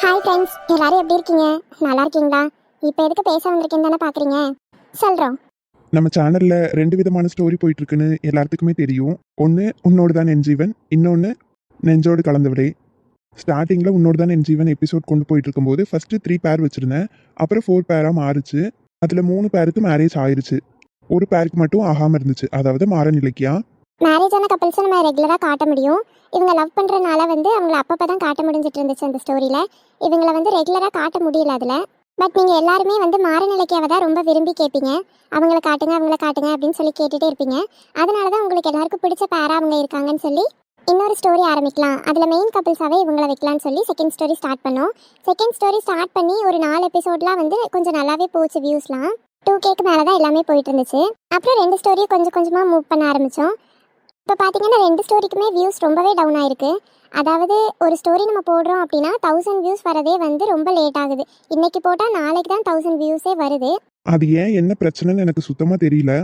Hi friends, எல்லாரும் எப்படி இருக்கீங்க? நல்லா இருக்கீங்களா? இப்போ எதுக்கு பேச வந்திருக்கேன்னு தானே பார்க்குறீங்க. சொல்கிறோம். நம்ம சேனல்ல 2 விதமான ஸ்டோரி போயிட்டு இருக்குன்னு எல்லாத்துக்குமே தெரியும். ஒன்று உன்னோடு தான் என் ஜீவன், இன்னொன்று நெஞ்சோடு கலந்தவளே. ஸ்டார்டிங்கில் உன்னோடு தான் என் ஜீவன் எபிசோட் கொண்டு போயிட்டு இருக்கும்போது ஃபர்ஸ்ட் 3 பேர் வச்சிருந்தேன். அப்புறம் 4 பேராக மாறுச்சு. அதில் 3 பேருக்கு மேரேஜ் ஆயிருச்சு. ஒரு பேருக்கு மட்டும் ஆகாமல் இருந்துச்சு, அதாவது மாறன் இலக்கியா. மேரேஜ் ஆன கப்பல்ஸை நம்ம ரெகுலராக காட்ட முடியும். இவங்க லவ் பண்ணுறனால அவங்கள அப்பப்போ தான் காட்ட முடிஞ்சிட்டு இருந்துச்சு அந்த ஸ்டோரியில். இவங்களை ரெகுலராக காட்ட முடியல அதில். பட் நீங்கள் எல்லாருமே மாறன் இலக்கியாவை தான் ரொம்ப விரும்பி கேட்பீங்க. அவங்கள காட்டுங்க அப்படின்னு சொல்லி கேட்டுகிட்டே இருப்பீங்க. அதனால தான் உங்களுக்கு எல்லாருக்கும் பிடிச்ச பேராக அவங்க இருக்காங்கன்னு சொல்லி இன்னொரு ஸ்டோரி ஆரம்பிக்கலாம், அதில் மெயின் கப்பிள்ஸாகவே இவங்களை வைக்கலான்னு சொல்லி செகண்ட் ஸ்டோரி ஸ்டார்ட் பண்ணோம். செகண்ட் ஸ்டோரி ஸ்டார்ட் பண்ணி ஒரு 4 எபிசோட்லாம் கொஞ்சம் நல்லாவே போச்சு. வியூஸ்லாம் 2Kக்கு மேலே தான் எல்லாமே போயிட்டு இருந்துச்சு. அப்புறம் 2 ஸ்டோரியும் கொஞ்சம் கொஞ்சமாக மூவ் பண்ண ஆரம்பித்தோம். இப்போ பார்த்தீங்கன்னா 2 ஸ்டோரிக்குமே வியூஸ் ரொம்பவே டவுன் ஆயிருக்கு. அதாவது ஒரு ஸ்டோரி நம்ம போடுறோம் அப்படின்னா 1000 வியூஸ் வரதே ரொம்ப லேட் ஆகுது. இன்னைக்கு போட்டால் நாளைக்கு தான் 1000 வியூஸே வருது. அது ஏன் என்ன பிரச்சனைன்னு எனக்கு சுத்தமாக தெரியல.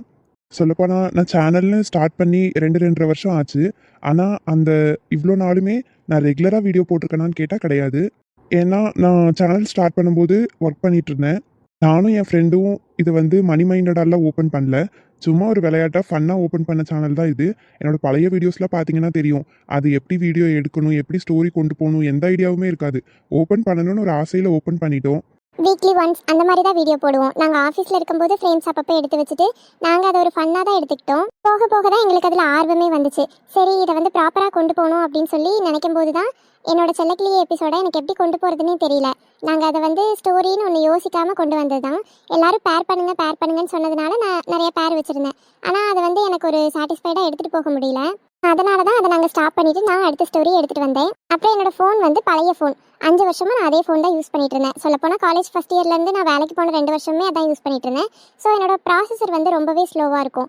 சொல்லப்போனால் நான் சேனல்னு ஸ்டார்ட் பண்ணி 2-2.5 வருஷம் ஆச்சு. ஆனால் அந்த இவ்வளோ நாளுமே நான் ரெகுலராக வீடியோ போட்டிருக்கேனான்னு கேட்டால் கிடையாது. ஏன்னா நான் சேனல் ஸ்டார்ட் பண்ணும்போது ஒர்க் பண்ணிட்டு இருந்தேன். நானும் என் ஃப்ரெண்டும் இது மணி மைண்டடாலாம் ஓப்பன் பண்ணல, சும்மா ஒரு விளையாட்டாக ஃபன்னாக ஓப்பன் பண்ண சேனல் தான் இது. என்னோட பழைய வீடியோஸ்லாம் பார்த்தீங்கன்னா தெரியும், அது எப்படி வீடியோ எடுக்கணும், எப்படி ஸ்டோரி கொண்டு போகணும், எந்த ஐடியாவுமே இருக்காது. ஓப்பன் பண்ணணும்னு ஒரு ஆசையில் ஓப்பன் பண்ணிட்டோம். வீக்லி ஒன்ஸ் அந்த மாதிரி தான் வீடியோ போடுவோம். நாங்கள் ஆஃபீஸில் இருக்கும்போது ஃப்ரேம்ஸ் அப்பப்போ எடுத்து வச்சுட்டு நாங்கள் அதை ஒரு ஃபன்னாக தான் எடுத்துக்கிட்டோம். போக போக தான் எங்களுக்கு அதில் ஆர்வமே வந்துச்சு. சரி, இதை ப்ராப்பராக கொண்டு போகணும் அப்படின்னு சொல்லி நினைக்கும் போது தான் என்னோட செல்லக்கிளியே எபிசோட எனக்கு எப்படி கொண்டு போகிறதுனே தெரியல. நாங்கள் அதை ஸ்டோரின்னு ஒன்று யோசிக்காமல் கொண்டு வந்தது தான். எல்லாரும் பேர் பண்ணுங்கன்னு சொன்னதுனால நான் நிறைய பேர் வச்சுருந்தேன். ஆனால் அதை எனக்கு ஒரு சாட்டிஸ்ஃபைடாக எடுத்துகிட்டு போக முடியல. அதனால தான் அதை நாங்கள் ஸ்டாப் பண்ணிவிட்டு நான் அடுத்த ஸ்டோரி எடுத்துகிட்டு வந்தேன். அப்புறம் என்னோட ஃபோன் பழைய ஃபோன். 5 வருஷமாக நான் அதே ஃபோன் தான் யூஸ் பண்ணிட்டு இருந்தேன். சொல்லப்போனால் காலேஜ் ஃபஸ்ட் இயர்லேருந்து நான் வேலைக்கு போன 2 வருஷமே அதான் யூஸ் பண்ணிட்டு இருந்தேன். ஸோ என்னோட ப்ராசஸர் ரொம்பவே ஸ்லோவாக இருக்கும்.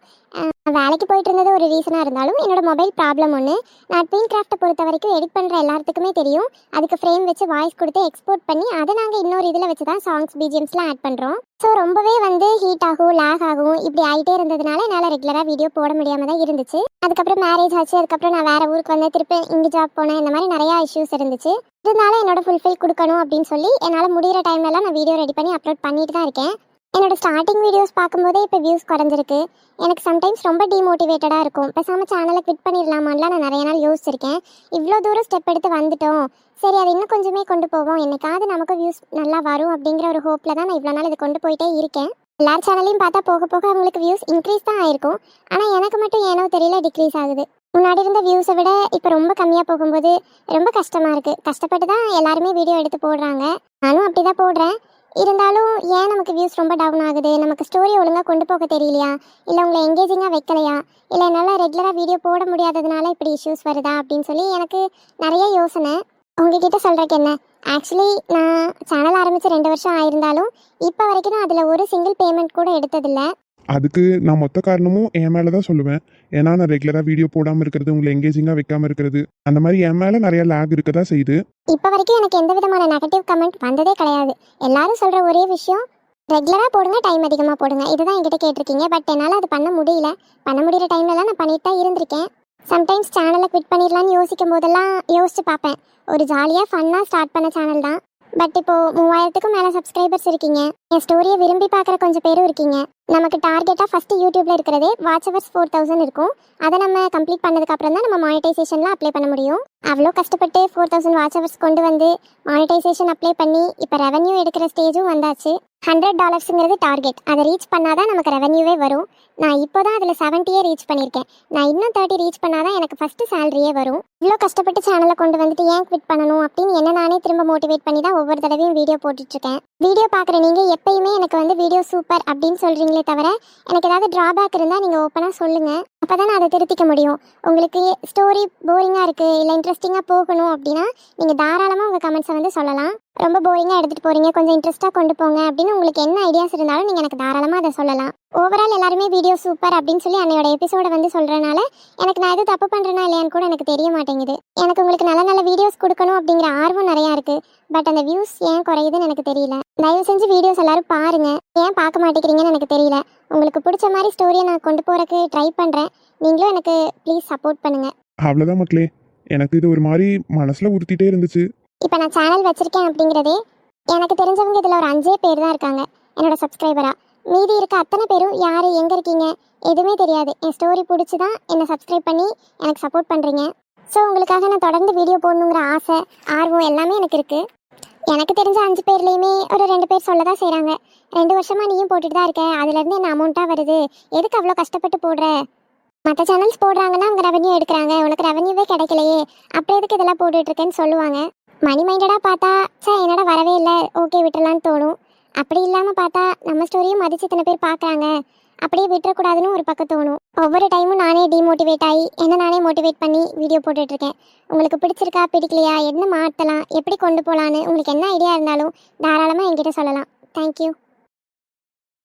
வேலைக்கு போயிட்டு இருந்தது ஒரு ரீசனாக இருந்தாலும் என்னோட மொபைல் ப்ராப்ளம் ஒன்று. நான் ட்வீன் கிராஃப்ட்டை பொறுத்த வரைக்கும் எடிட் பண்ணுற எல்லாத்துக்குமே தெரியும். அதுக்கு ஃப்ரேம் வச்சு வாய்ஸ் கொடுத்து எக்ஸ்போர்ட் பண்ணி அதை நாங்கள் இன்னொரு இதில் வச்சு தான் சாங்ஸ் பிஜிஎம்ஸ்லாம் ஆட் பண்ணுறோம். ஸோ ரொம்பவே ஹீட் ஆகும், லேக் ஆகும், இப்படி ஆகிட்டே இருந்ததுனால என்னால் ரெகுலராக வீடியோ போட முடியாமல் தான் இருந்துச்சு. அதுக்கப்புறம் மேரேஜ் ஆச்சு. அதுக்கப்புறம் நான் வேறு ஊருக்கு வந்து திருப்பி இங்கே ஜாப் போனேன். இந்த மாதிரி நிறையா இஷ்யூஸ் இருந்துச்சு. இருந்தாலும் என்னோட ஃபுல்ஃபில் கொடுக்கணும் அப்படின்னு சொல்லி என்னால் முடிகிற டைம்லலாம் நான் வீடியோ ரெடி பண்ணி அப்லோட் பண்ணிட்டு தான் இருக்கேன். என்னோட ஸ்டார்டிங் வீடியோஸ் பார்க்கும்போதே இப்போ வியூஸ் குறைஞ்சிருக்கு. எனக்கு சம்டைம்ஸ் ரொம்ப டிமோட்டிவேட்டடாக இருக்கும். பேசாமல் சேனலை குவிட் பண்ணிடலாமான்லாம் நான் நிறைய நாள் யோசிச்சிருக்கேன். இவ்வளோ தூரம் ஸ்டெப் எடுத்து வந்துட்டோம், சரி அதை இன்னும் கொஞ்சமே கொண்டு போவோம், என்னைக்காவது நமக்கு வியூஸ் நல்லா வரும் அப்படிங்கிற ஒரு ஹோப்பில் தான் நான் இவ்வளோ நாள் இது கொண்டு போயிட்டே இருக்கேன். எல்லார் சேனலையும் பார்த்தா போக போக அவங்களுக்கு வியூஸ் இன்க்ரீஸ் தான் ஆயிருக்கும். ஆனால் எனக்கு மட்டும் ஏனோ தெரியல டிக்ரீஸ் ஆகுது. முன்னாடி இருந்த வியூஸை விட இப்போ ரொம்ப கம்மியாக போகும்போது ரொம்ப கஷ்டமாக இருக்குது. கஷ்டப்பட்டு தான் எல்லாருமே வீடியோ எடுத்து போடுறாங்க, நானும் அப்படி தான் போடுறேன். இருந்தாலும் ஏன் நமக்கு வியூஸ் ரொம்ப டவுன் ஆகுது? நமக்கு ஸ்டோரி ஒழுங்காக கொண்டு போக தெரியலையா, இல்லை உங்களை எங்கேஜிங்காக வைக்கலையா, இல்லை என்னால் ரெகுலராக வீடியோ போட முடியாததுனால இப்படி இஷ்யூஸ் வருதா அப்படின்னு சொல்லி எனக்கு நிறைய யோசனை. உங்ககிட்ட சொல்கிறக்கு என்ன, ஆக்சுவலி நான் சேனல் ஆரம்பித்து 2 வருஷம் ஆயிருந்தாலும் இப்போ வரைக்கும் நான் அதில் ஒரு சிங்கிள் பேமெண்ட் கூட எடுத்ததில்லை. அதுக்கு நான் மொத்த காரணமும் என் மேலே தான் சொல்லுவேன். ஏன்னா நான் ரெகுலராக வீடியோ போடாமல் இருக்கிறது, உங்களை எங்கேஜிங்காக வைக்காமல் இருக்கிறது, அந்த மாதிரி என் மேலே நிறைய லேக் இருக்க தான் செய்யுது. இப்போ வரைக்கும் எனக்கு எந்த விதமான நெகட்டிவ் கமெண்ட் வந்ததே கிடையாது. எல்லாரும் சொல்கிற ஒரே விஷயம், ரெகுலராக போடுங்க, டைம் அதிகமாக போடுங்க, இதுதான் என்கிட்ட கேட்டிருக்கீங்க. பட் என்னால் அது பண்ண முடியல. பண்ண முடிகிற டைம்லலாம் நான் பண்ணிட்டு தான் இருந்திருக்கேன். சம்டைம்ஸ் சேனலை குவிட் பண்ணிடலான்னு யோசிக்கும் போதெல்லாம் யோசிச்சு பார்ப்பேன். ஒரு ஜாலியாக ஃபன்னாக ஸ்டார்ட் பண்ண சேனல் தான். பட் இப்போது 3000க்கும் மேலே சப்ஸ்கிரைபர்ஸ் இருக்கீங்க. என் ஸ்டோரியை விரும்பி பார்க்குற கொஞ்சம் பேரும் இருக்கீங்க. நமக்கு டார்கெட்டாக ஃபஸ்ட்டு யூடியூப்பில் இருக்கிறதே வாட்ச் ஹவர்ஸ் 4000 இருக்கும். அதை நம்ம கம்ப்ளீட் பண்ணதுக்கப்புறம் தான் நம்ம மானிட்டைசேஷனில் அப்ளை பண்ண முடியும். அவ்வளோ கஷ்டப்பட்டு 4000 வாட்ச் ஹவர்ஸ் கொண்டு வந்து மானிட்டைசேஷன் அப்ளை பண்ணி இப்போ ரெவன்யூ எடுக்கிற ஸ்டேஜும் வந்தாச்சு. $100ங்கிறது டார்கெட். அதை ரீச் பண்ணாதான் நமக்கு ரெவன்யூவே வரும். நான் இப்போ தான் அதில் 70 ரீச் பண்ணியிருக்கேன். நான் இன்னும் 30 ரீச் பண்ணாதான் எனக்கு ஃபஸ்ட்டு சேலரியே வரும். இவ்வளோ கஷ்டப்பட்டு சேனலை கொண்டு வந்துட்டு ஏன் குவிட் பண்ணணும் அப்படின்னு என்ன நானே திரும்ப மோட்டிவேட் பண்ணி தான் ஒவ்வொரு தடவையும் வீடியோ போட்டுட்ருக்கேன். வீடியோ பார்க்குற நீங்கள் எப்பயுமே எனக்கு வீடியோ சூப்பர் அப்படின்னு சொல்கிறீங்களே தவிர, எனக்கு ஏதாவது ட்ராபேக் இருந்தால் நீங்கள் ஓப்பனாக சொல்லுங்கள். அப்போ தான் நான் அதை திருத்திக்க முடியும். உங்களுக்கு ஸ்டோரி போரிங்காக இருக்குது, இல்லை இன்ட்ரெஸ்டிங்காக போகணும் அப்படின்னா நீங்கள் தாராளமாக உங்கள் கமெண்ட்ஸை சொல்லலாம். ரொம்ப போரிங்காக எடுத்துகிட்டு போகிறீங்க, கொஞ்சம் இன்ட்ரெஸ்ட்டாக கொண்டு போங்க அப்படின்னு உங்களுக்கு என்ன ஐடியாஸ் இருந்தாலும் நீங்கள் எனக்கு தாராளமாக அதை சொல்லலாம். ஓவரால் எல்லாருமே வீடியோ சூப்பர் அப்படின்னு சொல்லி என்னோட எபிசோடை சொல்கிறனால எனக்கு நான் எதுவும் தப்பு பண்ணுறேன்னா இல்லையான்னு கூட எனக்கு தெரிய மாட்டேங்குது. எனக்கு உங்களுக்கு நல்ல நல்ல வீடியோஸ் கொடுக்கணும் அப்படிங்கிற ஆர்வம் நிறையா இருக்குது. பட் அந்த வியூஸ் ஏன் குறையுதுன்னு எனக்கு தெரியல. தயவு செஞ்சு வீடியோஸ் எல்லாரும் பாருங்கள். ஏன் பார்க்க மாட்டேங்கிறீங்கன்னு எனக்கு தெரியல. உங்களுக்கு பிடிச்ச மாதிரி ஸ்டோரியை நான் கொண்டு போகிறக்கு ட்ரை பண்ணுறேன். நீங்களும் எனக்கு ப்ளீஸ் சப்போர்ட் பண்ணுங்கள். அவ்வளோதான் மக்களே. எனக்கு இது ஒரு மாதிரி மனசில் உறுத்திட்டே இருந்துச்சு. இப்போ நான் சேனல் வச்சுருக்கேன் அப்படிங்கிறதே எனக்கு தெரிஞ்சவங்க இதில் ஒரு 5 பேர் தான் இருக்காங்க என்னோட சப்ஸ்கிரைபராக. மீதி இருக்க அத்தனை பேரும் யார் எங்கே இருக்கீங்க எதுவுமே தெரியாது. என் ஸ்டோரி பிடிச்சி தான் என்னை சப்ஸ்கிரைப் பண்ணி எனக்கு சப்போர்ட் பண்ணுறீங்க. ஸோ உங்களுக்காக நான் தொடர்ந்து வீடியோ போடணுங்கிற ஆசை ஆர்வம் எல்லாமே எனக்கு இருக்குது. எனக்கு தெரிஞ்ச 5 பேர்லேயுமே ஒரு 2 பேர் சொல்ல தான் செய்கிறாங்க, 2 வருஷமாக நீயும் போட்டுட்டு தான் இருக்க, அதுலேருந்து என்ன அமௌண்ட்டாக வருது, எதுக்கு அவ்வளோ கஷ்டப்பட்டு போடுற, மற்ற சேனல்ஸ் போடுறாங்கன்னா அவங்க ரெவன்யூ எடுக்கிறாங்க, உனக்கு ரெவன்யூவே கிடைக்கலையே, அப்புறம் எதுக்கு இதெல்லாம் போட்டுட்ருக்கேன்னு சொல்லுவாங்க. மணி மைண்டடாக பார்த்தா என்னடா வரவே இல்லை ஓகே விட்டுறலான்னு தோணும். அப்படி இல்லாமல் பார்த்தா நம்ம ஸ்டோரியும் மதிச்சு இத்தனை பேர் பார்க்குறாங்க, அப்படியே விட்டுறக்கூடாதுன்னு ஒரு பக்கம் தோணும். ஒவ்வொரு டைமும் நானே டிமோட்டிவேட் ஆகி என்ன நானே மோட்டிவேட் பண்ணி வீடியோ போட்டுட்ருக்கேன். உங்களுக்கு பிடிச்சிருக்கா பிடிக்கலையா, என்ன மாற்றலாம், எப்படி கொண்டு போகலான்னு உங்களுக்கு என்ன ஐடியா இருந்தாலும் தாராளமாக என்கிட்ட சொல்லலாம். தேங்க்யூ.